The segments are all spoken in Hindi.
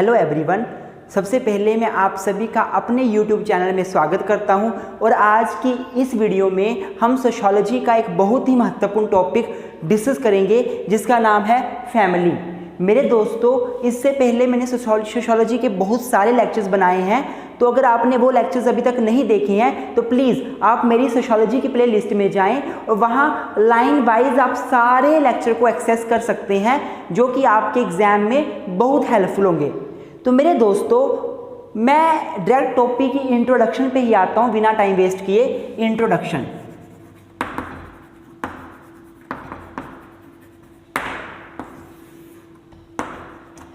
हेलो एवरीवन, सबसे पहले मैं आप सभी का अपने YouTube चैनल में स्वागत करता हूं और आज की इस वीडियो में हम सोशियोलॉजी का एक बहुत ही महत्वपूर्ण टॉपिक डिस्कस करेंगे जिसका नाम है फैमिली। मेरे दोस्तों, इससे पहले मैंने सोशियोलॉजी के बहुत सारे लेक्चर्स बनाए हैं, तो अगर आपने वो लेक्चर्स अभी तक नहीं देखे हैं तो प्लीज़ आप मेरी सोशियोलॉजी की प्ले लिस्ट में जाएं और वहाँ लाइन वाइज आप सारे लेक्चर को एक्सेस कर सकते हैं जो कि आपके एग्ज़ाम में बहुत हेल्पफुल होंगे। तो मेरे दोस्तों, मैं डायरेक्ट टॉपिक की इंट्रोडक्शन पे ही आता हूँ बिना टाइम वेस्ट किए। इंट्रोडक्शन।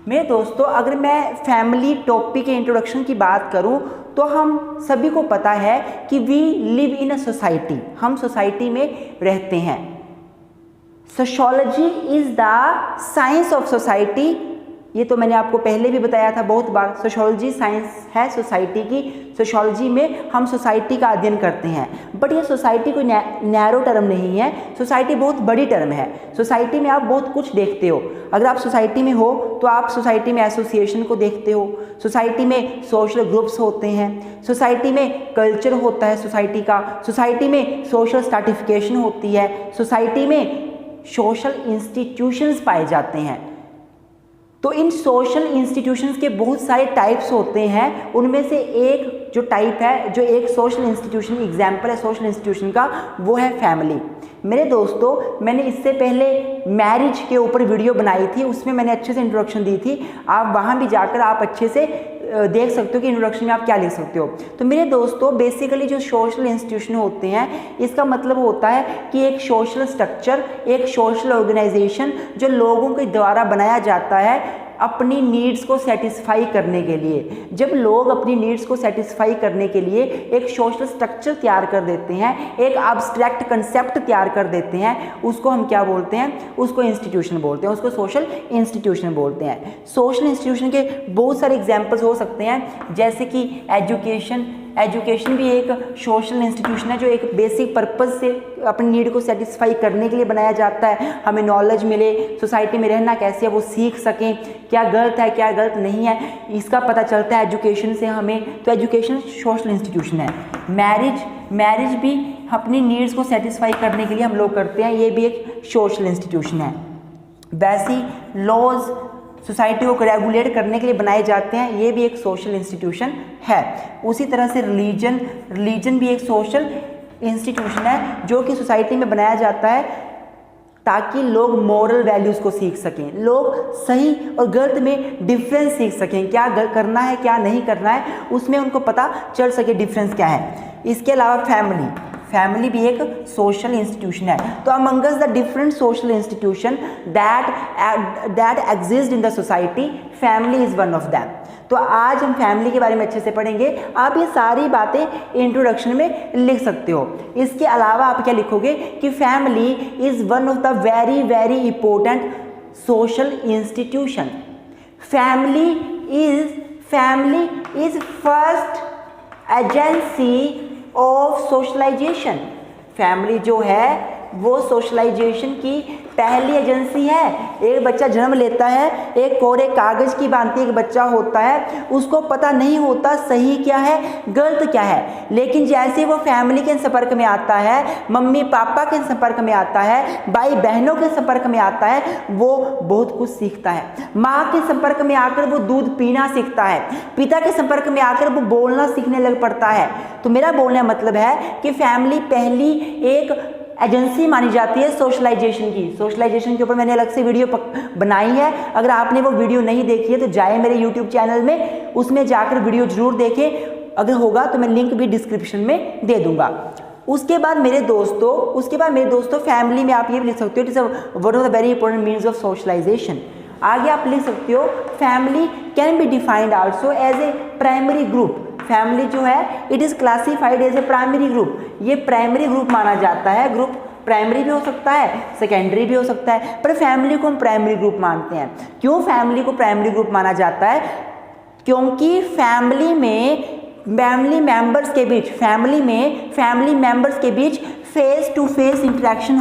मेरे दोस्तों, अगर मैं फैमिली टॉपिक के इंट्रोडक्शन की बात करूं तो हम सभी को पता है कि we live in a society, हम सोसाइटी में रहते हैं। Sociology is the science of society. ये तो मैंने आपको पहले भी बताया था बहुत बार। सोशियोलॉजी साइंस है सोसाइटी की। सोशियोलॉजी में हम सोसाइटी का अध्ययन करते हैं, बट ये सोसाइटी कोई नैरो टर्म नहीं है। सोसाइटी बहुत बड़ी टर्म है। सोसाइटी में आप बहुत कुछ देखते हो। अगर आप सोसाइटी में हो तो आप सोसाइटी में एसोसिएशन को देखते हो, सोसाइटी में सोशल ग्रुप्स होते हैं, सोसाइटी में कल्चर होता है सोसाइटी का, सोसाइटी में सोशल स्ट्रैटिफिकेशन होती है, सोसाइटी में सोशल इंस्टीट्यूशंस पाए जाते हैं। तो इन सोशल इंस्टीट्यूशंस के बहुत सारे टाइप्स होते हैं। उनमें से एक जो टाइप है, जो एक सोशल इंस्टीट्यूशन एग्जाम्पल है सोशल इंस्टीट्यूशन का, वो है फैमिली। मेरे दोस्तों, मैंने इससे पहले मैरिज के ऊपर वीडियो बनाई थी, उसमें मैंने अच्छे से इंट्रोडक्शन दी थी। आप वहाँ भी जाकर आप अच्छे से देख सकते हो कि इंट्रोडक्शन में आप क्या लिख सकते हो। तो मेरे दोस्तों, बेसिकली जो सोशल इंस्टीट्यूशन होते हैं, इसका मतलब होता है कि एक सोशल स्ट्रक्चर, एक सोशल ऑर्गेनाइजेशन जो लोगों के द्वारा बनाया जाता है अपनी नीड्स को सेटिस्फाई करने के लिए। जब लोग अपनी नीड्स को सेटिस्फाई करने के लिए एक सोशल स्ट्रक्चर तैयार कर देते हैं, एक एब्स्ट्रैक्ट कंसेप्ट तैयार कर देते हैं, उसको हम क्या बोलते हैं? उसको इंस्टीट्यूशन बोलते हैं, उसको सोशल इंस्टीट्यूशन बोलते हैं। सोशल इंस्टीट्यूशन के बहुत सारे एग्जाम्पल्स हो सकते हैं, जैसे कि एजुकेशन। एजुकेशन भी एक सोशल इंस्टीट्यूशन है जो एक बेसिक पर्पस से अपनी नीड को सेटिस्फाई करने के लिए बनाया जाता है। हमें नॉलेज मिले, सोसाइटी में रहना कैसे है वो सीख सकें, क्या गलत है क्या गलत नहीं है इसका पता चलता है एजुकेशन से हमें। तो एजुकेशन सोशल इंस्टीट्यूशन है। मैरिज भी अपनी नीड्स को सेटिस्फाई करने के लिए हम लोग करते हैं, ये भी एक सोशल इंस्टीट्यूशन है। वैसी लॉज सोसाइटी को रेगुलेट करने के लिए बनाए जाते हैं, ये भी एक सोशल इंस्टीट्यूशन है। उसी तरह से रिलीजन भी एक सोशल इंस्टीट्यूशन है जो कि सोसाइटी में बनाया जाता है ताकि लोग मॉरल वैल्यूज़ को सीख सकें, लोग सही और गलत में डिफरेंस सीख सकें, क्या करना है क्या नहीं करना है उसमें उनको पता चल सके डिफरेंस क्या है। इसके अलावा फैमिली भी एक सोशल इंस्टीट्यूशन है। तो among us the different social institution that exist in the society, family is one of them. तो आज हम फैमिली के बारे में अच्छे से पढ़ेंगे। आप ये सारी बातें इंट्रोडक्शन में लिख सकते हो। इसके अलावा आप क्या लिखोगे कि family is one of the very very important social institution. Family is first agency of socialization. Family जो है वो सोशलाइजेशन की पहली एजेंसी है। एक बच्चा जन्म लेता है, एक कोरे कागज़ की भांति एक बच्चा होता है, उसको पता नहीं होता सही क्या है गलत क्या है, लेकिन जैसे वो फैमिली के संपर्क में आता है, मम्मी पापा के संपर्क में आता है, भाई बहनों के संपर्क में आता है, वो बहुत कुछ सीखता है। माँ के संपर्क में आकर वो दूध पीना सीखता है, पिता के संपर्क में आकर वो बोलना सीखने लग पड़ता है। तो मेरा बोलने का मतलब है कि फैमिली पहली एक एजेंसी मानी जाती है सोशलाइजेशन की। सोशलाइजेशन के ऊपर मैंने अलग से वीडियो बनाई है। अगर आपने वो वीडियो नहीं देखी है तो जाए मेरे यूट्यूब चैनल में, उसमें जाकर वीडियो जरूर देखें। अगर होगा तो मैं लिंक भी डिस्क्रिप्शन में दे दूंगा। उसके बाद मेरे दोस्तों फैमिली में आप ये भी लिख सकते हो, it is one of the very important means of socialization. आगे आप लिख सकते हो family can be defined also as a primary group. Family जो है it is classified as a primary group. ये प्राइमरी ग्रुप माना जाता है। ग्रुप प्राइमरी भी हो सकता है, सेकेंडरी भी हो सकता है, पर फैमिली को हम प्राइमरी ग्रुप मानते हैं। क्यों फैमिली को प्राइमरी ग्रुप माना जाता है? क्योंकि फैमिली मेंबर्स के बीच फेस टू फेस इंटरेक्शन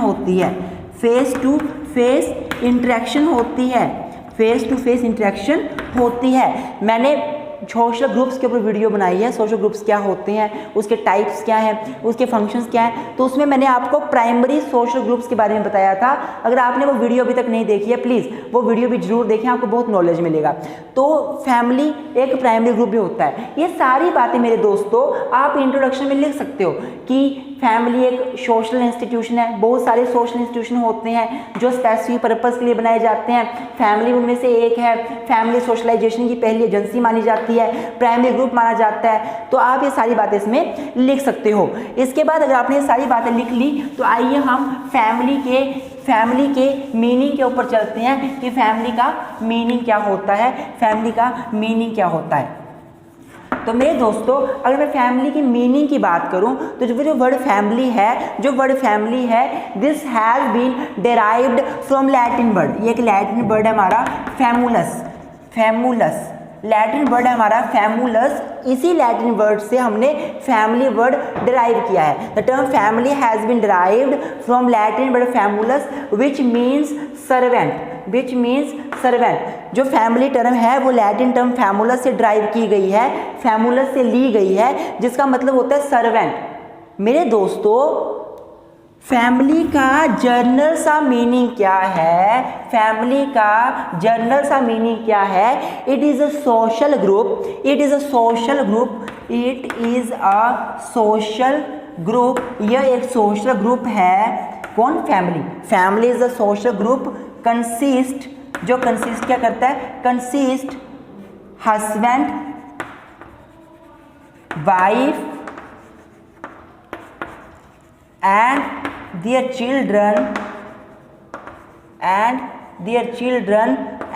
होती है। फेस टू फेस इंटरेक्शन होती है। मैंने सोशल ग्रुप्स के ऊपर वीडियो बनाई है, सोशल ग्रुप्स क्या होते हैं, उसके टाइप्स क्या हैं, उसके फंक्शंस क्या हैं, तो उसमें मैंने आपको प्राइमरी सोशल ग्रुप्स के बारे में बताया था। अगर आपने वो वीडियो अभी तक नहीं देखी है, प्लीज़ वो वीडियो भी जरूर देखें, आपको बहुत नॉलेज मिलेगा। तो फैमिली एक प्राइमरी ग्रुप भी होता है। ये सारी बातें मेरे दोस्तों आप इंट्रोडक्शन में लिख सकते हो कि फैमिली एक सोशल इंस्टीट्यूशन है। बहुत सारे सोशल इंस्टीट्यूशन होते हैं जो स्पेसिफिक पर्पस के लिए बनाए जाते हैं, फैमिली उनमें से एक है। फैमिली सोशलाइजेशन की पहली एजेंसी मानी जाती है, प्राइमरी ग्रुप माना जाता है। तो आप ये सारी बातें इसमें लिख सकते हो। इसके बाद अगर आपने ये सारी बातें लिख ली तो आइए हम फैमिली के मीनिंग के ऊपर चलते हैं कि फैमिली का मीनिंग क्या होता है, फैमिली का मीनिंग क्या होता है। तो मेरे दोस्तों अगर मैं फैमिली की मीनिंग की बात करूं तो जो वर्ड फैमिली है, this has been derived from Latin word. ये एक लैटिन वर्ड है हमारा फैमुलस। लैटिन वर्ड है हमारा फैमुलस। इसी लैटिन वर्ड से हमने फैमिली वर्ड डिराइव किया है। The term family has been derived from Latin word famulus which means servant. जो फैमिली टर्म है वो लैटिन टर्म फैमुलस से ड्राइव की गई है, फैमुलस से ली गई है, जिसका मतलब होता है सर्वेंट। मेरे दोस्तों फैमिली का जर्नल सा मीनिंग क्या है? फैमिली का जर्नल सा मीनिंग क्या है? It is a social group. यह एक सोशल ग्रुप है। कौन? Family is a social group consist क्या करता है? Consist husband, wife and their children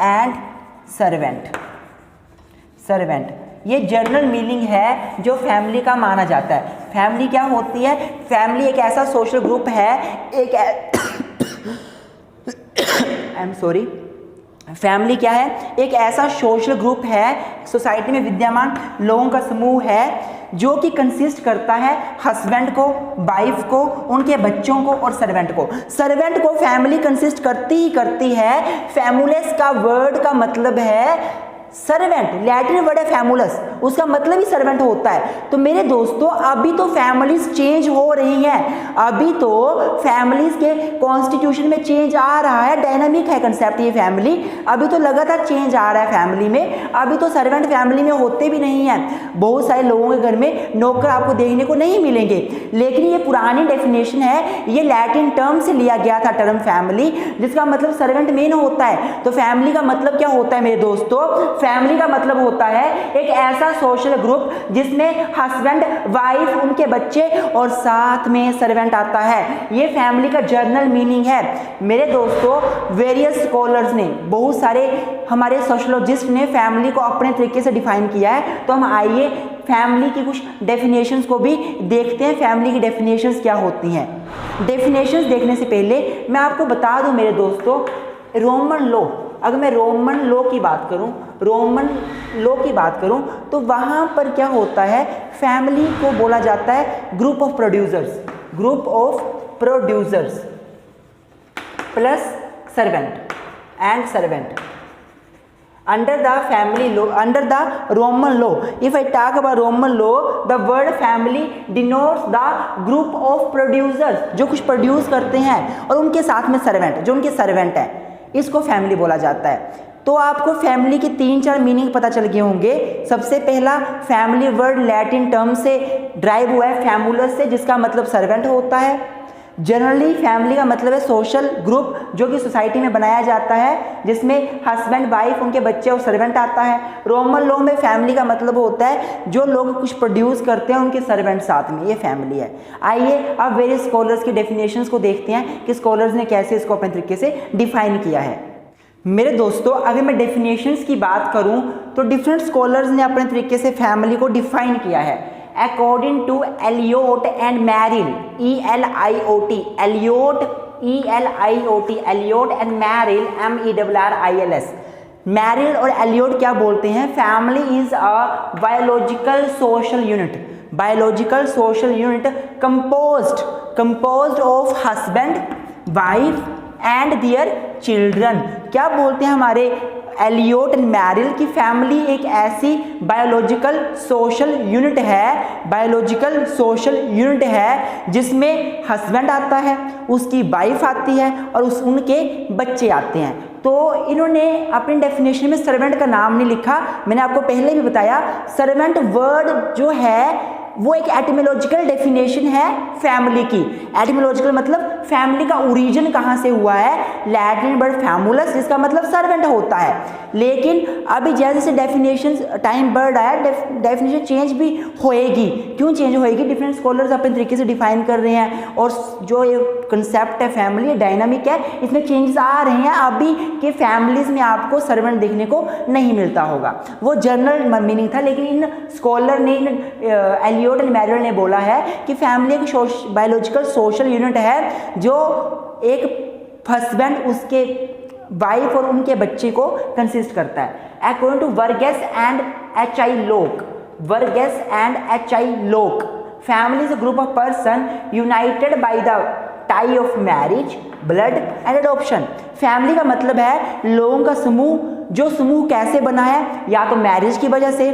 and servant। ये जर्नल मीनिंग है जो फैमिली का माना जाता है। फैमिली क्या होती है? फैमिली एक ऐसा सोशल ग्रुप है, फैमिली क्या है? एक ऐसा सोशल ग्रुप है, सोसाइटी में विद्यमान लोगों का समूह है जो कि कंसिस्ट करता है हस्बैंड को, वाइफ को, उनके बच्चों को और सर्वेंट को फैमिली कंसिस्ट करती है। फैमुलस का वर्ड का मतलब है सर्वेंट। लैटिन वर्ड है फैमुलस, उसका मतलब ही सर्वेंट होता है। तो मेरे दोस्तों अभी तो फैमिलीज चेंज हो रही हैं, अभी तो फैमिलीज के कॉन्स्टिट्यूशन में चेंज आ रहा है। डायनामिक है कंसेप्ट ये फैमिली, अभी तो लगातार चेंज आ रहा है फैमिली में। अभी तो सर्वेंट फैमिली में होते भी नहीं हैं। बहुत सारे लोगों के घर में नौकर आपको देखने को नहीं मिलेंगे, लेकिन ये पुरानी डेफिनेशन है, ये लैटिन टर्म से लिया गया था टर्म फैमिली, जिसका मतलब सर्वेंट मेन होता है। तो फैमिली का मतलब क्या होता है मेरे दोस्तों? फैमिली का मतलब होता है एक ऐसा सोशल ग्रुप जिसमें हस्बैंड, वाइफ, उनके बच्चे और साथ में सर्वेंट आता है। ये फैमिली का जर्नल मीनिंग है। मेरे दोस्तों वेरियस स्कॉलर्स ने, बहुत सारे हमारे सोशोलॉजिस्ट ने फैमिली को अपने तरीके से डिफाइन किया है। तो हम आइए फैमिली की कुछ डेफिनेशंस को भी देखते हैं। फैमिली की डेफिनेशंस क्या होती हैं? डेफिनेशंस देखने से पहले मैं आपको बता दूं मेरे दोस्तों, रोमन लॉ, अगर मैं रोमन लॉ की बात करूं तो वहां पर क्या होता है? फैमिली को बोला जाता है group of producers plus servant. Under the Roman law, if I talk about Roman law, the word family denotes the group of producers, जो कुछ प्रोड्यूस करते हैं, और उनके साथ में सर्वेंट, जो उनके सर्वेंट हैं, इसको फैमिली बोला जाता है। तो आपको फैमिली की 3-4 मीनिंग पता चल गए होंगे। सबसे पहला, फैमिली वर्ड लैटिन टर्म से ड्राइव हुआ है, फैमुलस से, जिसका मतलब सर्वेंट होता है। जनरली फैमिली का मतलब है सोशल ग्रुप जो कि सोसाइटी में बनाया जाता है, जिसमें हस्बैंड, वाइफ, उनके बच्चे और सर्वेंट आता है। रोमन लॉ में फैमिली का मतलब होता है जो लोग कुछ प्रोड्यूस करते हैं, उनके सर्वेंट साथ में, ये फैमिली है। आइए अब वेरियस स्कॉलर्स की डेफिनेशंस को देखते हैं कि स्कॉलर्स ने कैसे इसको अपने तरीके से डिफाइन किया है। मेरे दोस्तों अगर मैं डेफिनेशंस की बात करूं तो डिफरेंट स्कॉलर्स ने अपने तरीके से फैमिली को डिफाइन किया है। According to Eliot and Merrill, ELIOT, Eliot and Merrill, MERRILS। Merrill और एलियोट क्या बोलते हैं? Family is a biological social unit composed of husband, wife and their children. क्या बोलते हैं हमारे एलियोट एंड मैरिल की फैमिली एक ऐसी बायोलॉजिकल सोशल यूनिट है, बायोलॉजिकल सोशल यूनिट है जिसमें हस्बैंड आता है, उसकी वाइफ आती है और उनके बच्चे आते हैं। तो इन्होंने अपनी डेफिनेशन में सर्वेंट का नाम नहीं लिखा। मैंने आपको पहले भी बताया सर्वेंट वर्ड जो है वो एक एटिमोलॉजिकल डेफिनेशन है फैमिली की। एटिमोलॉजिकल मतलब फैमिली का ओरिजिन कहाँ से हुआ है, लैटिन वर्ड फैमुलस जिसका मतलब सर्वेंट होता है। लेकिन अभी जैसे जैसे डेफिनेशन टाइम बढ़ रहा है डेफिनेशन चेंज भी होएगी। क्यों चेंज होएगी? डिफरेंट स्कॉलर्स अपने तरीके से डिफाइन कर रहे हैं और जो ये कंसेप्ट है फैमिली डायनामिक है, इसमें चेंजेस आ रहे हैं। अभी के फैमिलीज में आपको सर्वेंट देखने को नहीं मिलता होगा, वो जनरल मीनिंग था। लेकिन इन स्कॉलर ने एलियोट एंड मैरिल ने बोला है कि फैमिली एक बायोलॉजिकल सोशल यूनिट है जो एक हस्बैंड, उसके वाइफ और उनके बच्चे को कंसिस्ट करता है। अकॉर्डिंग टू वर्गेस एंड H.I. लोक, वर्गेस and H.I. Locke, family is a group of person united by the tie of marriage, blood and adoption. Family का मतलब है लोगों का समूह, जो समूह कैसे बना है, या तो मैरिज की वजह से,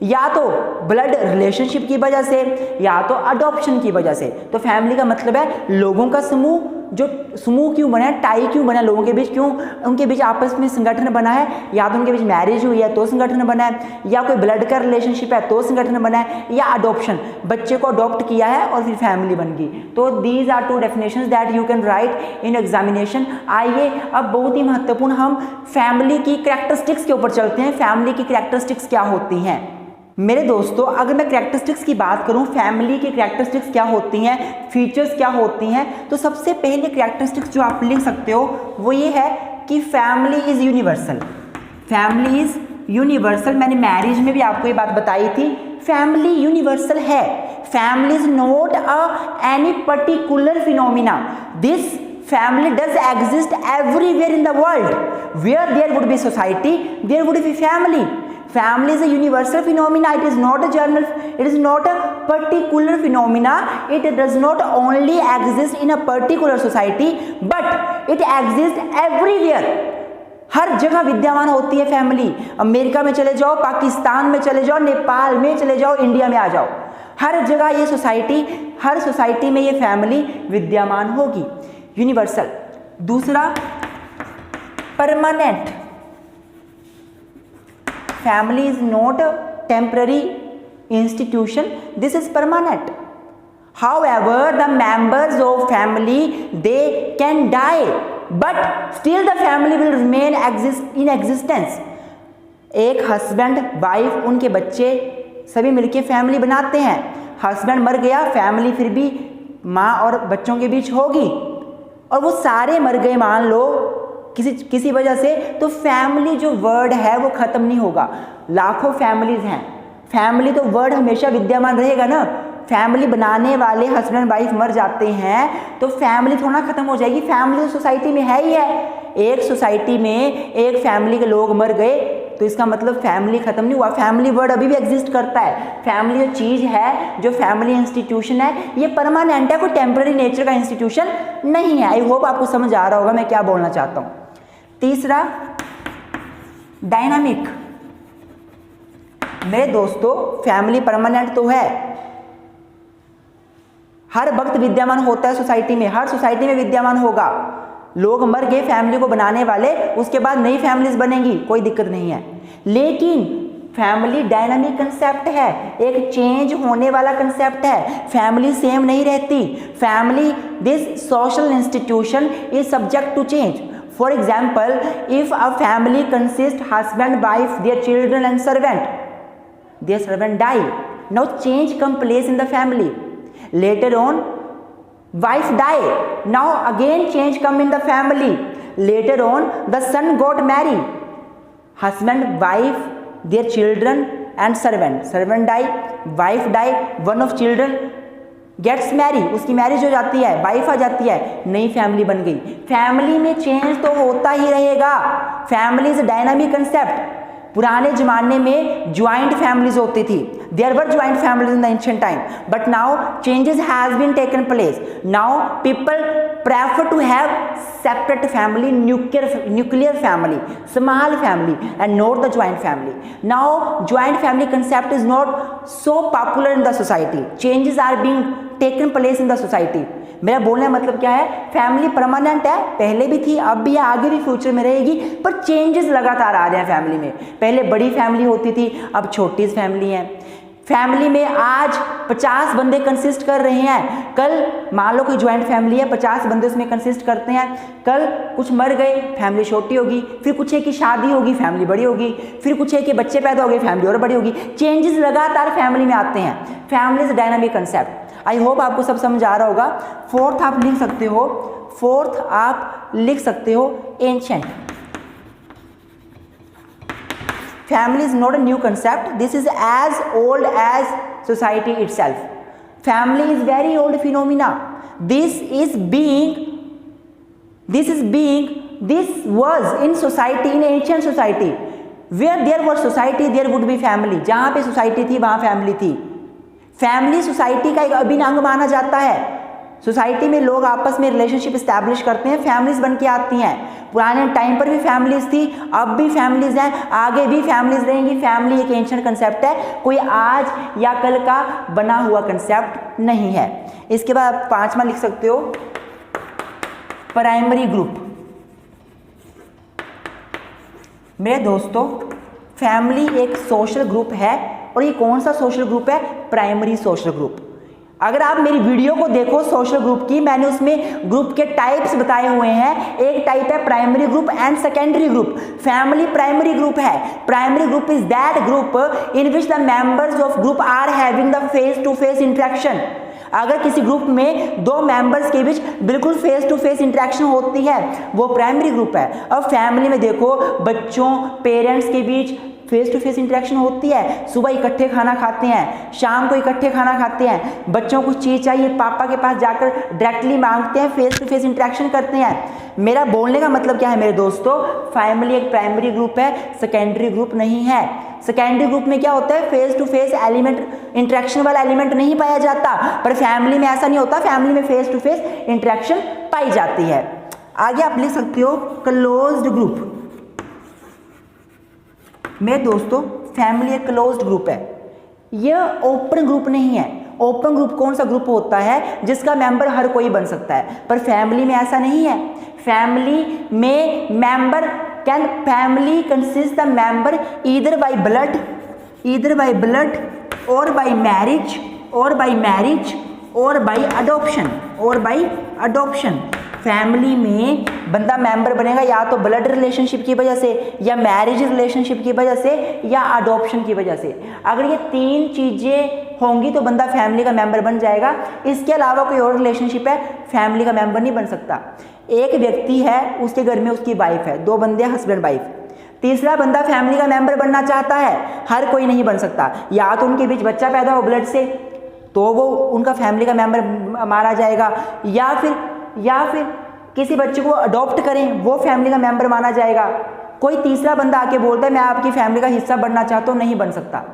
या तो ब्लड रिलेशनशिप की वजह से, या तो अडॉप्शन की वजह से। तो फैमिली का मतलब है लोगों का समूह। जो समूह क्यों बना है, टाई क्यों बना है लोगों के बीच, क्यों उनके बीच आपस में संगठन बना है, या तो उनके बीच मैरिज हुई है तो संगठन बना है, या कोई ब्लड का रिलेशनशिप है तो संगठन बना है, या अडॉप्शन, बच्चे को अडॉप्ट किया है और फिर फैमिली बन गई। तो these are two definitions that you can write in examination. आइए अब बहुत ही महत्वपूर्ण हम फैमिली की कैरेक्टरिस्टिक्स के ऊपर चलते हैं। फैमिली की कैरेक्टरिस्टिक्स क्या होती हैं मेरे दोस्तों? अगर मैं कैरेक्टरिस्टिक्स की बात करूं, फैमिली की कैरेक्टरिस्टिक्स क्या होती हैं, फीचर्स क्या होती हैं, तो सबसे पहले कैरेक्टरिस्टिक्स जो आप लिख सकते हो वो ये है कि family is universal. Family is universal. मैंने मैरिज में भी आपको ये बात बताई थी, फैमिली यूनिवर्सल है। Family is not any particular phenomena, this family does exist everywhere in the world. Where there would be society, there would be family. Family is a universal phenomena. It is not a general, it is not a particular phenomena. It does not only exist in a particular society, but it exists everywhere. हर जगह विद्यमान होती है फैमिली। अमेरिका में चले जाओ, पाकिस्तान में चले जाओ, नेपाल में चले जाओ, इंडिया में आ जाओ, हर जगह ये सोसाइटी, हर सोसाइटी में ये फैमिली विद्यमान होगी। यूनिवर्सल। दूसरा permanent. Family is not a temporary institution, this is permanent. However, the members of family they can die, but still the family will remain in existence. एक हस्बैंड, वाइफ, उनके बच्चे सभी मिलके फैमिली बनाते हैं। हस्बैंड मर गया, फैमिली फिर भी माँ और बच्चों के बीच होगी, और वो सारे मर गए मान लो किसी वजह से, तो फैमिली जो वर्ड है वो खत्म नहीं होगा। लाखों फैमिलीज हैं, फैमिली तो वर्ड हमेशा विद्यमान रहेगा ना। फैमिली बनाने वाले हस्बैंड वाइफ मर जाते हैं तो फैमिली थोड़ा खत्म हो जाएगी। फैमिली तो सोसाइटी में है ही है। एक सोसाइटी में एक फैमिली के लोग मर गए तो इसका मतलब फैमिली खत्म नहीं हुआ। फैमिली वर्ड अभी भी एग्जिस्ट करता है। फैमिली जो चीज़ है, जो फैमिली इंस्टीट्यूशन है, ये परमानेंट है, कोई टेम्पररी नेचर का इंस्टीट्यूशन नहीं है। आई होप आपको समझ आ रहा होगा मैं क्या बोलना चाहता हूँ। तीसरा डायनामिक। मेरे दोस्तों फैमिली परमानेंट तो है, हर वक्त विद्यमान होता है सोसाइटी में, हर सोसाइटी में विद्यमान होगा। लोग मर गए फैमिली को बनाने वाले, उसके बाद नई फैमिलीज बनेंगी, कोई दिक्कत नहीं है। लेकिन फैमिली डायनामिक कंसेप्ट है, एक चेंज होने वाला कंसेप्ट है। फैमिली सेम नहीं रहती। Family, this social institution is subject to change. For example, if a family consist husband, wife, their children and servant, their servant die, now change come place in the family. Later on, wife die. Now again change come in the family. Later on, the son got married. Husband, wife, their children and servant. Servant die, wife die. One of children gets married. उसकी मैरिज हो जाती है, वाइफ आ जाती है, नई फैमिली बन गई। फैमिली में चेंज तो होता ही रहेगा। Family is dynamic concept. पुराने ज़माने में ज्वाइंट फैमिलीज होती थी, There were joint families in the ancient time, but now changes has been taken place. Now people prefer to have separate family, nuclear family, small family, and not the joint family. Now joint family concept is not so popular in the society. Changes are being taken place in the society. मेरा बोलने का मतलब क्या है, फैमिली परमानेंट है, पहले भी थी, अब भी है, आगे भी फ्यूचर में रहेगी, पर चेंजेस लगातार आ रहे हैं फैमिली में। पहले बड़ी फैमिली होती थी, अब छोटी फैमिली है। फैमिली में आज 50 बंदे कंसिस्ट कर रहे हैं, कल मान लो कोई ज्वाइंट फैमिली है, 50 बंदे उसमें कंसिस्ट करते हैं, कल कुछ मर गए, फैमिली छोटी होगी, फिर कुछ है कि शादी होगी, फैमिली बड़ी होगी, फिर कुछ है कि बच्चे पैदा हो गए, फैमिली और बड़ी होगी। चेंजेस लगातार फैमिली में आते हैं। Family is dynamic concept. I hope आपको सब समझ आ रहा होगा। फोर्थ आप लिख सकते हो, ancient. Family is not a new concept. This is as old as society itself. Family is very old phenomena. This was in society, in ancient society. Where there was society, there would be family. जहाँ पे society थी, वहाँ family थी। Family society का एक अभिन्न अंग माना जाता है। सोसाइटी में लोग आपस में रिलेशनशिप इस्टेब्लिश करते हैं, फैमिलीज बन के आती हैं। पुराने टाइम पर भी फैमिलीज थी, अब भी फैमिलीज हैं, आगे भी फैमिलीज रहेंगी। फैमिली एक एंशिएंट कंसेप्ट है, कोई आज या कल का बना हुआ कंसेप्ट नहीं है। इसके बाद 5वां लिख सकते हो, प्राइमरी ग्रुप। मेरे दोस्तों, फैमिली एक सोशल ग्रुप है, और ये कौन सा सोशल ग्रुप है? Primary social group. अगर आप मेरी वीडियो को देखो सोशल ग्रुप की, मैंने उसमें ग्रुप के टाइप्स बताए हुए हैं। एक टाइप है primary group and secondary group. Family primary group है। Primary group is that group in which the members of group are having the face to face interaction. अगर किसी ग्रुप में 2 मेंबर्स के बीच बिल्कुल फेस टू फेस इंटरेक्शन होती है, वो प्राइमरी ग्रुप है। अब फैमिली में देखो, बच्चों, पेरेंट्स के बीच फेस टू फेस इंटरेक्शन होती है। सुबह इकट्ठे खाना खाते हैं, शाम को इकट्ठे खाना खाते हैं, बच्चों को चीज़ चाहिए, पापा के पास जाकर डायरेक्टली मांगते हैं, फेस टू फेस इंटरेक्शन करते हैं। मेरा बोलने का मतलब क्या है मेरे दोस्तों, फैमिली एक प्राइमरी ग्रुप है, सेकेंडरी ग्रुप नहीं है। सेकेंडरी ग्रुप में क्या होता है, face to face element, interaction वाला एलिमेंट नहीं पाया जाता, पर फैमिली में ऐसा नहीं होता। फैमिली में फेस टू फेस इंटरेक्शन पाई जाती है। आगे आप लिख सकते हो क्लोज्ड ग्रुप। मेरे दोस्तों, फैमिली एक क्लोज्ड ग्रुप है, यह ओपन ग्रुप नहीं है। ओपन ग्रुप कौन सा ग्रुप होता है जिसका मेंबर हर कोई बन सकता है, पर फैमिली में ऐसा नहीं है। फैमिली में member family consist the member either by blood और बाय मैरिज और बाय अडॉप्शन। फैमिली में बंदा मेंबर बनेगा या तो ब्लड रिलेशनशिप की वजह से, या मैरिज रिलेशनशिप की वजह से, या अडॉप्शन की वजह से। अगर ये 3 चीज़ें होंगी तो बंदा फैमिली का मेंबर बन जाएगा। इसके अलावा कोई और रिलेशनशिप है, फैमिली का मेंबर नहीं बन सकता। एक व्यक्ति है, उसके घर में उसकी वाइफ है, 2 बंदे हस्बैंड वाइफ, तीसरा बंदा फैमिली का मेंबर बनना चाहता है, हर कोई नहीं बन सकता। या तो उनके बीच बच्चा पैदा हो ब्लड से, तो वो उनका फैमिली का मेंबर माना जाएगा, या फिर किसी बच्चे को अडॉप्ट करें, वो फैमिली का मेंबर माना जाएगा। कोई तीसरा बंदा आके बोलता है मैं आपकी फैमिली का हिस्सा बनना चाहता हूँ, नहीं बन सकता।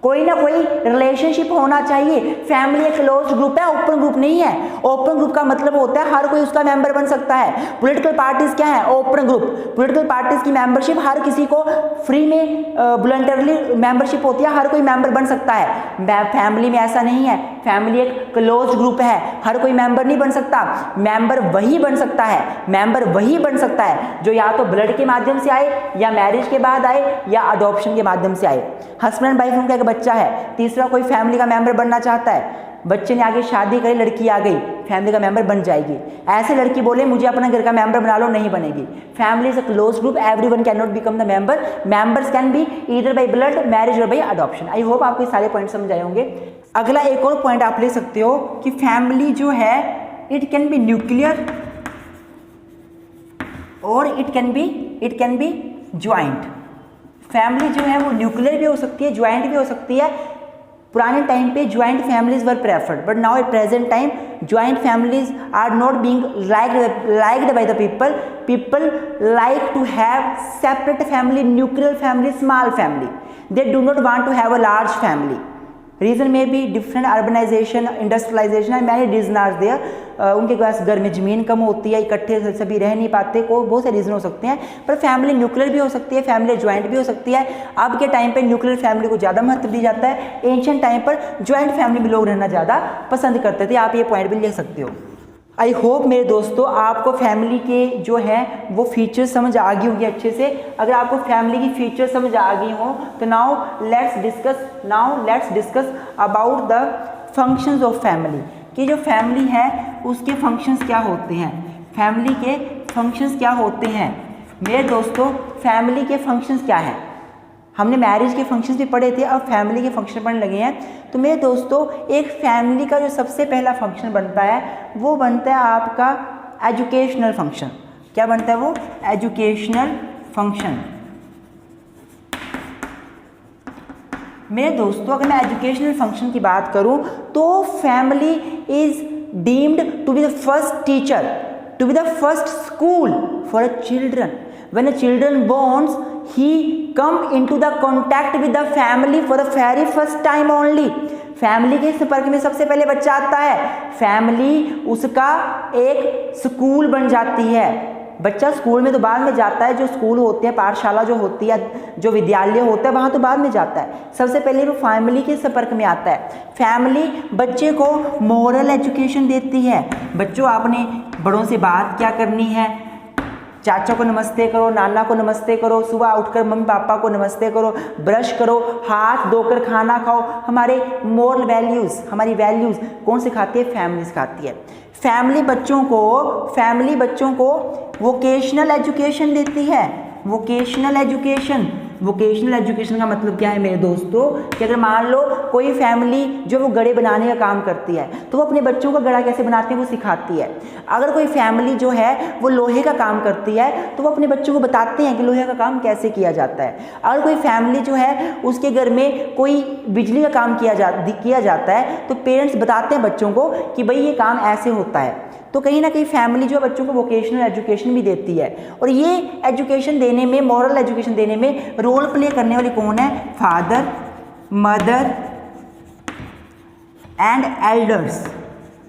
कोई ना कोई रिलेशनशिप होना चाहिए। फैमिली एक क्लोज ग्रुप है, ओपन ग्रुप नहीं है। ओपन ग्रुप का मतलब होता है हर कोई उसका मेंबर बन सकता है। पॉलिटिकल पार्टीज क्या है? Open group. पॉलिटिकल पार्टीज की मेंबरशिप हर किसी को फ्री में वॉलंटरली मेंबरशिप होती है, हर कोई मेंबर बन सकता है। फैमिली में ऐसा नहीं है। फैमिली एक क्लोज ग्रुप है, हर कोई मेंबर नहीं बन सकता। मेंबर वही बन सकता है जो या तो ब्लड के माध्यम से आए, या मैरिज के बाद आए, या अडॉप्शन के माध्यम से आए। हस्बैंड वाइफ उनका एक बच्चा है, तीसरा कोई फैमिली का मेंबर बनना चाहता है, बच्चे ने आगे शादी करी, लड़की आ गई, फैमिली का मेंबर बन जाएगी। ऐसे लड़की बोले मुझे अपना घर का मेंबर बना लो, नहीं बनेगी। Family is a close group, everyone can not become the member. Members can be either by blood, marriage और बाय अडॉप्शन। आई होप आपको ये सारे पॉइंट समझ आए होंगे। अगला एक और पॉइंट आप ले सकते हो कि फैमिली जो है इट कैन बी न्यूक्लियर और it can be joint. Family जो है वो न्यूक्लियर भी हो सकती है, ज्वाइंट भी हो सकती है। पुराने टाइम पे joint families were preferred, but now at present time joint families are not being liked by the people. People like to have separate family, nuclear family, small family. They do not want to have a large family. Reason में भी different urbanization, industrialization and many reason are there. उनके पास घर में ज़मीन कम होती है, इकट्ठे सभी रह नहीं पाते, को बहुत से रीज़न हो सकते हैं। पर फैमिली न्यूक्लियर भी हो सकती है, फैमिली ज्वाइंट भी हो सकती है। अब के टाइम पे न्यूक्लियर फैमिली को ज़्यादा महत्व दी जाता है। एंशिएंट टाइम पर ज्वाइंट फैमिली में लोग रहना ज़्यादा पसंद करते थे। आप ये पॉइंट भी ले सकते हो। आई होप मेरे दोस्तों आपको फैमिली के जो है वो फीचर्स समझ आ गई होंगी अच्छे से। अगर आपको फैमिली की फीचर्स समझ आ गई हो तो now let's discuss about the functions of family, कि जो फैमिली है उसके फंक्शंस क्या होते हैं। फैमिली के फंक्शंस क्या होते हैं मेरे दोस्तों, फैमिली के फंक्शंस क्या हैं। हमने मैरिज के फंक्शंस भी पढ़े थे, अब फैमिली के फंक्शन पढ़ने लगे हैं। तो मेरे दोस्तों एक फैमिली का जो सबसे पहला फंक्शन बनता है वो बनता है आपका एजुकेशनल फंक्शन। क्या बनता है वो? Educational function. मेरे दोस्तों अगर मैं एजुकेशनल फंक्शन की बात करूं तो family is deemed to be the first teacher, to be the first school for a children. When a children borns, he come into the contact with the family for the very first time only. Family के संपर्क में सबसे पहले बच्चा आता है, फैमिली उसका एक स्कूल बन जाती है। बच्चा स्कूल में तो बाद में जाता है, जो स्कूल होते हैं, पाठशाला जो होती है, जो विद्यालय होता है वहाँ तो बाद में जाता है। सबसे पहले वो फैमिली के संपर्क में आता है। फैमिली बच्चे को मॉरल एजुकेशन देती है। बच्चों आपने बड़ों से बात क्या करनी है, चाचा को नमस्ते करो, नाना को नमस्ते करो, सुबह उठकर मम्मी पापा को नमस्ते करो, ब्रश करो, हाथ धोकर खाना खाओ। हमारे मोरल वैल्यूज़, हमारी वैल्यूज़ कौन सिखाती है? फैमिली सिखाती है। फैमिली बच्चों को वोकेशनल एजुकेशन देती है। वोकेशनल एजुकेशन का मतलब क्या है मेरे दोस्तों, कि अगर मान लो कोई फैमिली जो वो गड़े बनाने का काम करती है तो वो अपने बच्चों का गड़ा कैसे बनाते हैं वो सिखाती है। अगर कोई फैमिली जो है वो लोहे का काम करती है तो वो अपने बच्चों को बताते हैं कि लोहे का काम कैसे किया जाता है। अगर कोई फैमिली जो है उसके घर में कोई बिजली का काम किया जाता है तो पेरेंट्स बताते हैं बच्चों को कि भाई ये काम ऐसे होता है। तो कहीं ना कहीं फैमिली जो बच्चों को वोकेशनल एजुकेशन भी देती है। और ये एजुकेशन देने में, मॉरल एजुकेशन देने में रोल प्ले करने वाले कौन है? फादर, मदर एंड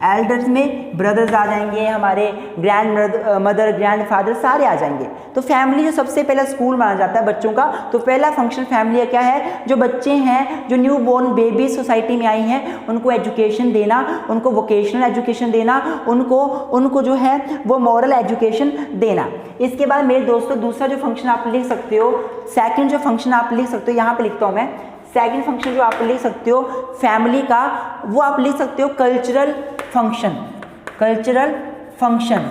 एल्डर्स में ब्रदर्स आ जाएंगे, हमारे ग्रैंड मदर, ग्रैंड फादर सारे आ जाएंगे। तो फैमिली जो सबसे पहला स्कूल माना जाता है बच्चों का, तो पहला फंक्शन फैमिली का क्या है? जो बच्चे हैं, जो न्यू बोर्न बेबी सोसाइटी में आई हैं, उनको एजुकेशन देना, उनको वोकेशनल एजुकेशन देना, उनको जो है वो मॉरल एजुकेशन देना। इसके बाद मेरे दोस्तों दूसरा जो फंक्शन आप लिख सकते हो, सेकेंड जो फंक्शन आप लिख सकते हो, यहाँ पर लिखता हूँ मैं, सेकेंड फंक्शन जो आप लिख सकते हो फैमिली का, वो आप लिख सकते हो कल्चरल फंक्शन।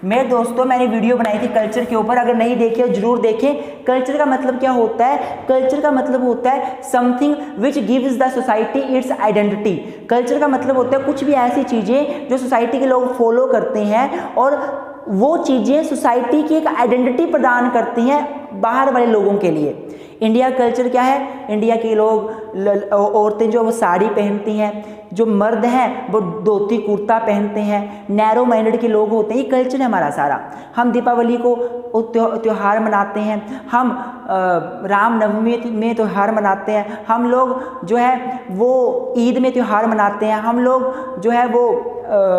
मेरे दोस्तों मैंने वीडियो बनाई थी कल्चर के ऊपर, अगर नहीं देखे जरूर देखें। कल्चर का मतलब क्या होता है? कल्चर का मतलब होता है something which gives the society it's identity. Culture का मतलब होता है कुछ भी ऐसी चीज़ें जो सोसाइटी के लोग फॉलो करते हैं और वो चीज़ें सोसाइटी की एक आइडेंटिटी प्रदान करती हैं बाहर वाले लोगों के लिए। इंडिया कल्चर क्या है? इंडिया के लोग, औरतें जो वो साड़ी पहनती हैं, जो मर्द हैं वो धोती कुर्ता पहनते हैं, नैरो माइंडेड के लोग होते हैं। ये कल्चर है हमारा सारा। हम दीपावली को त्यौहार मनाते हैं, हम रामनवमी में त्यौहार मनाते हैं, हम लोग जो है वो ईद में त्यौहार मनाते हैं, हम लोग जो है वो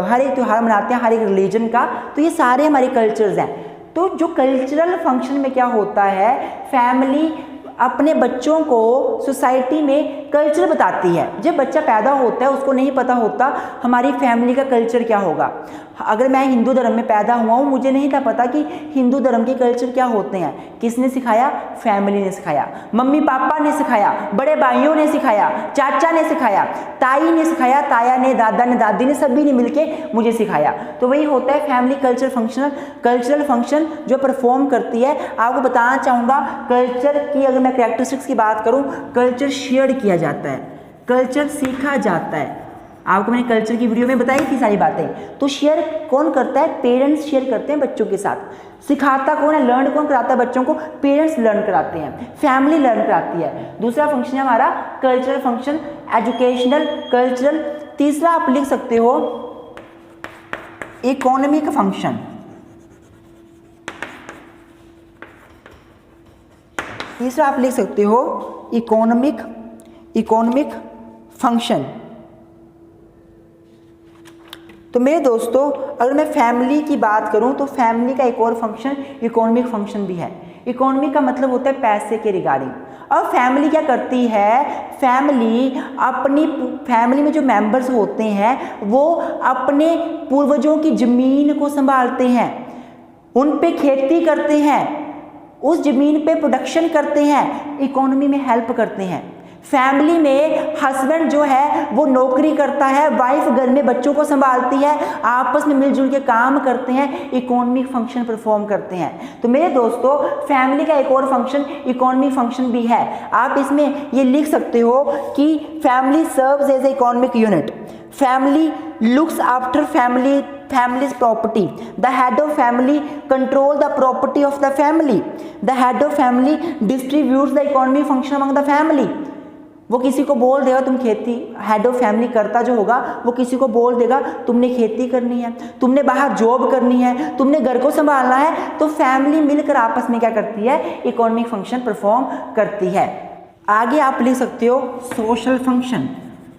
हर एक त्यौहार मनाते हैं हर एक रिलीजन का। तो ये सारे हमारे कल्चर्स हैं। तो जो कल्चरल फंक्शन में क्या होता है, फैमिली अपने बच्चों को सोसाइटी में कल्चर बताती है। जब बच्चा पैदा होता है उसको नहीं पता होता हमारी फैमिली का कल्चर क्या होगा। अगर मैं हिंदू धर्म में पैदा हुआ हूँ, मुझे नहीं था पता कि हिंदू धर्म के कल्चर क्या होते हैं। किसने सिखाया? फैमिली ने सिखाया, मम्मी पापा ने सिखाया, बड़े भाइयों ने सिखाया, चाचा ने सिखाया, ताई ने सिखाया, ताया ने, दादा ने, दादी ने, सभी ने मिलके मुझे सिखाया। तो वही होता है फैमिली कल्चरल फंक्शन जो परफॉर्म करती है। आपको बताना चाहूँगा कल्चर की अगर मैं कैरेक्टरिस्टिक्स की बात करूँ, कल्चर शेयर किया जाता है, कल्चर सीखा जाता है। आपको मैंने कल्चर की वीडियो में बताई थी सारी बातें। तो शेयर कौन करता है? पेरेंट्स शेयर करते हैं बच्चों के साथ। सिखाता कौन है? लर्न कौन कराता है बच्चों को? पेरेंट्स लर्न कराते हैं, फैमिली लर्न कराती है। दूसरा फंक्शन है हमारा कल्चरल फंक्शन, एजुकेशनल, कल्चरल। तीसरा आप लिख सकते हो इकोनॉमिक फंक्शन। तीसरा आप लिख सकते हो इकोनॉमिक इकोनॉमिक फंक्शन। तो मेरे दोस्तों अगर मैं फैमिली की बात करूं तो फैमिली का एक और फंक्शन इकोनॉमिक फंक्शन भी है। इकोनॉमी का मतलब होता है पैसे के रिगार्डिंग। अब फैमिली क्या करती है, फैमिली में जो मेंबर्स होते हैं वो अपने पूर्वजों की ज़मीन को संभालते हैं, उन पे खेती करते हैं, उस ज़मीन पे प्रोडक्शन करते हैं, इकोनॉमी में हेल्प करते हैं। फैमिली में हस्बैंड जो है वो नौकरी करता है, वाइफ घर में बच्चों को संभालती है, आपस में मिलजुल के काम करते हैं, इकोनॉमिक फंक्शन परफॉर्म करते हैं। तो मेरे दोस्तों फैमिली का एक और फंक्शन इकोनॉमिक फंक्शन भी है। आप इसमें ये लिख सकते हो कि family serves as a economic unit. Family looks after family's property. The head of family control the property of the family. The head of family distributes the economic function among the family. वो किसी को बोल देगा तुम खेती, हेड ऑफ फैमिली करता जो होगा वो किसी को बोल देगा तुमने खेती करनी है, तुमने बाहर जॉब करनी है, तुमने घर को संभालना है। तो फैमिली मिलकर आपस में क्या करती है, इकोनॉमिक फंक्शन परफॉर्म करती है। आगे आप लिख सकते हो social function.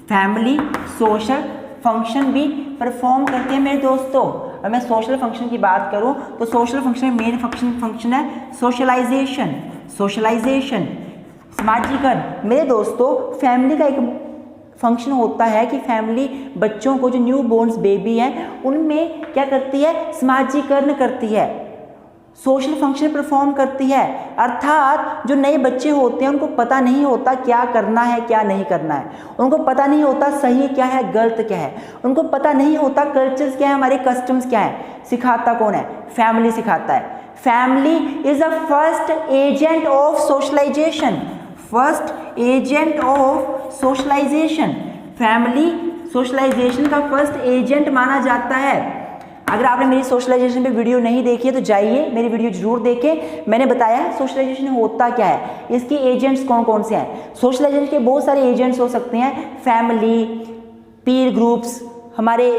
Family social function भी परफॉर्म करते हैं मेरे दोस्तों। और मैं सोशल फंक्शन की बात करूं तो सोशल फंक्शन में मेन फंक्शन है सोशलाइजेशन। समाजीकरण। मेरे दोस्तों फैमिली का एक फंक्शन होता है कि फैमिली बच्चों को, जो न्यू बोर्न्स बेबी हैं, उनमें क्या करती है, समाजीकरण करती है, सोशल फंक्शन परफॉर्म करती है। अर्थात जो नए बच्चे होते हैं उनको पता नहीं होता क्या करना है क्या नहीं करना है, उनको पता नहीं होता सही क्या है गलत क्या है, उनको पता नहीं होता कल्चर्स क्या है, हमारे कस्टम्स क्या है। सिखाता कौन है, फैमिली सिखाता है। Family is the first agent of socialization. First agent of socialization. Family socialization का फर्स्ट एजेंट माना जाता है। अगर आपने मेरी सोशलाइजेशन पे वीडियो नहीं देखी है तो जाइए मेरी वीडियो जरूर देखें। मैंने बताया है सोशलाइजेशन होता क्या है, इसके एजेंट्स कौन कौन से हैं। सोशलाइजेशन के बहुत सारे एजेंट्स हो सकते हैं, फैमिली, पीर ग्रुप्स, हमारे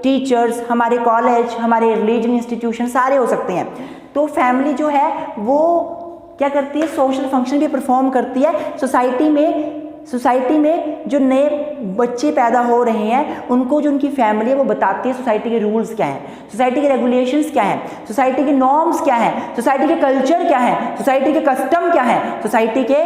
टीचर्स, हमारे कॉलेज, हमारे रिलीजन इंस्टीट्यूशन, सारे हो सकते हैं। तो फैमिली जो है वो क्या करती है, सोशल फंक्शन भी परफॉर्म करती है। सोसाइटी में जो नए बच्चे पैदा हो रहे हैं उनको जो उनकी फैमिली है वो बताती है सोसाइटी के रूल्स क्या हैं, सोसाइटी के रेगुलेशंस क्या हैं, सोसाइटी के नॉर्म्स क्या हैं, सोसाइटी के कल्चर क्या हैं, सोसाइटी के कस्टम क्या हैं, सोसाइटी के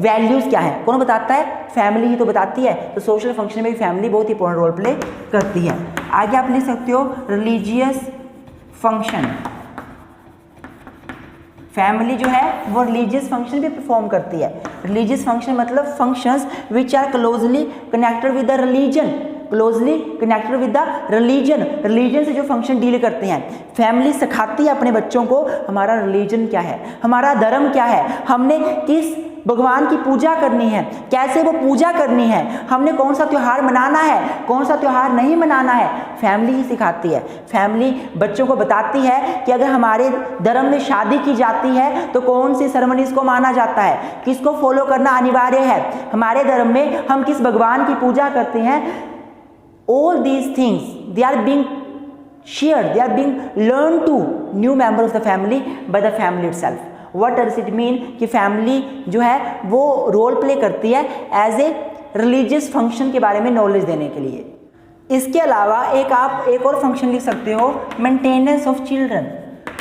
वैल्यूज़ क्या हैं। कौन बताता है, फैमिली ही तो बताती है। तो सोशल फंक्शन में भी फैमिली बहुत ही इंपॉर्टेंट रोल प्ले करती है। आगे आप लिख सकते हो रिलीजियस फंक्शन। फैमिली जो है वो रिलीजियस फंक्शन भी परफॉर्म करती है। रिलीजियस फंक्शन मतलब functions which are closely connected with the religion. Closely connected with the religion से जो फंक्शन डील करते हैं। फैमिली सिखाती है अपने बच्चों को हमारा रिलीजन क्या है, हमारा धर्म क्या है, हमने किस भगवान की पूजा करनी है, कैसे वो पूजा करनी है, हमने कौन सा त्यौहार मनाना है, कौन सा त्यौहार नहीं मनाना है, फैमिली ही सिखाती है। फैमिली बच्चों को बताती है कि अगर हमारे धर्म में शादी की जाती है तो कौन सी सेरेमनीज को माना जाता है, किसको फॉलो करना अनिवार्य है, हमारे धर्म में हम किस भगवान की पूजा करते हैं। All these things they are being shared, they are being learned to new member of the family by the family itself. What does it mean कि फैमिली जो है वो रोल प्ले करती है एज ए रिलीजियस फंक्शन के बारे में नॉलेज देने के लिए। इसके अलावा आप एक और फंक्शन लिख सकते हो, maintenance of children.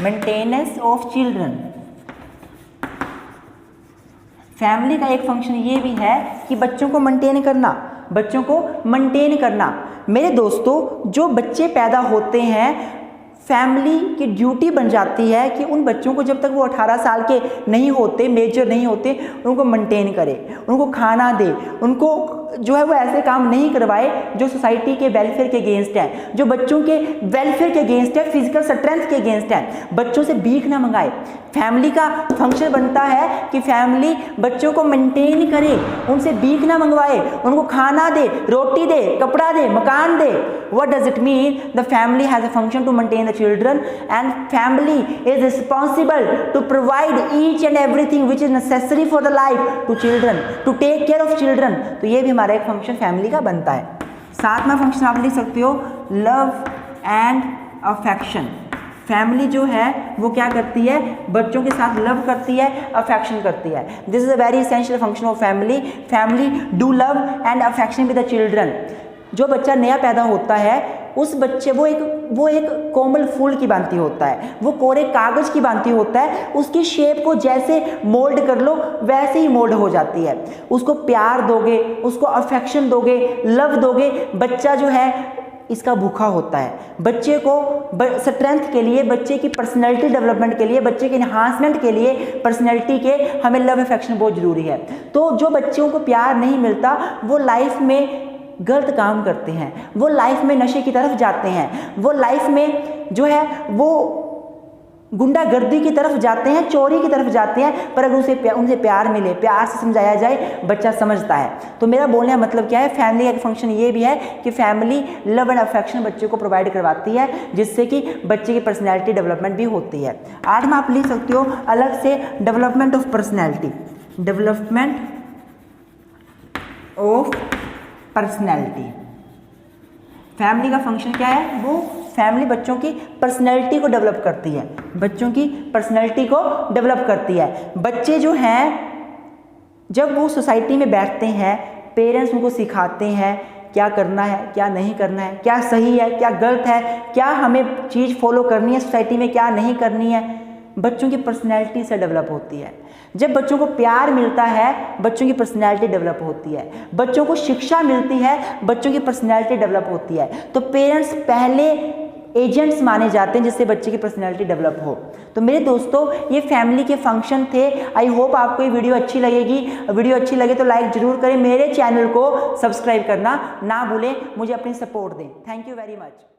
Maintenance of children, family का एक फंक्शन ये भी है कि बच्चों को मेंटेन करना, बच्चों को मेंटेन करना। मेरे दोस्तों जो बच्चे पैदा होते हैं फैमिली की ड्यूटी बन जाती है कि उन बच्चों को जब तक वो 18 साल के नहीं होते, मेजर नहीं होते, उनको मेंटेन करे, उनको खाना दे, उनको जो है वो ऐसे काम नहीं करवाए जो सोसाइटी के वेलफेयर के अगेंस्ट है, जो बच्चों के वेलफेयर के अगेंस्ट है, फिजिकल स्ट्रेंथ के अगेंस्ट है। बच्चों से भीख ना मंगाए। फैमिली का फंक्शन बनता है कि फैमिली बच्चों को मेंटेन करे, उनसे भीख ना मंगवाए, उनको खाना दे, रोटी दे, कपड़ा दे, मकान दे। What does it mean? The family has a function to maintain the children and family is responsible to provide each and everything which is necessary for the life to children, to take care of children। तो ये भी हमारा एक फंक्शन फैमिली का बनता है। सातवां फंक्शन आप लिख सकते हो लव एंड अफेक्शन। फैमिली जो है वो क्या करती है, बच्चों के साथ लव करती है, अफेक्शन करती है। This is a very essential function of family. Family do love and affection with the children. जो बच्चा नया पैदा होता है उस बच्चे वो एक कोमल फूल की भांति होता है, वो कोरे कागज की भांति होता है। उसकी शेप को जैसे मोल्ड कर लो वैसे ही मोल्ड हो जाती है। उसको प्यार दोगे, उसको अफेक्शन दोगे, लव दोगे, बच्चा जो है इसका भूखा होता है। बच्चे को स्ट्रेंथ के लिए, बच्चे की पर्सनैलिटी डेवलपमेंट के लिए, बच्चे के इन्हांसमेंट के लिए, पर्सनैलिटी के हमें लव अफेक्शन बहुत ज़रूरी है। तो जो बच्चों को प्यार नहीं मिलता वो लाइफ में गलत काम करते हैं, वो लाइफ में नशे की तरफ जाते हैं, वो लाइफ में जो है वो गुंडागर्दी की तरफ जाते हैं, चोरी की तरफ जाते हैं। पर अगर उनसे प्यार मिले, प्यार से समझाया जाए, बच्चा समझता है। तो मेरा बोलने का मतलब क्या है, फैमिली का फंक्शन ये भी है कि फैमिली लव एंड अफेक्शन बच्चे को प्रोवाइड करवाती है, जिससे कि बच्चे की पर्सनैलिटी डेवलपमेंट भी होती है। 8 में आप लिख सकते हो अलग से development of personality, development of personality. Family का फंक्शन क्या है, वो फैमिली बच्चों की पर्सनैलिटी को डेवलप करती है, बच्चों की पर्सनैलिटी को डेवलप करती है। बच्चे जो हैं जब वो सोसाइटी में बैठते हैं, पेरेंट्स उनको सिखाते हैं क्या करना है, क्या नहीं करना है, क्या सही है, क्या गलत है, क्या हमें चीज़ फॉलो करनी है सोसाइटी में, क्या नहीं करनी है। बच्चों की पर्सनैलिटी से डेवलप होती है। जब बच्चों को प्यार मिलता है बच्चों की पर्सनैलिटी डेवलप होती है, बच्चों को शिक्षा मिलती है बच्चों की पर्सनैलिटी डेवलप होती है। तो पेरेंट्स पहले एजेंट्स माने जाते हैं जिससे बच्चे की पर्सनैलिटी डेवलप हो। तो मेरे दोस्तों ये फैमिली के फंक्शन थे। आई होप आपको ये वीडियो अच्छी लगेगी। वीडियो अच्छी लगे तो लाइक जरूर करें, मेरे चैनल को सब्सक्राइब करना ना भूलें, मुझे अपनी सपोर्ट दें। Thank you very much.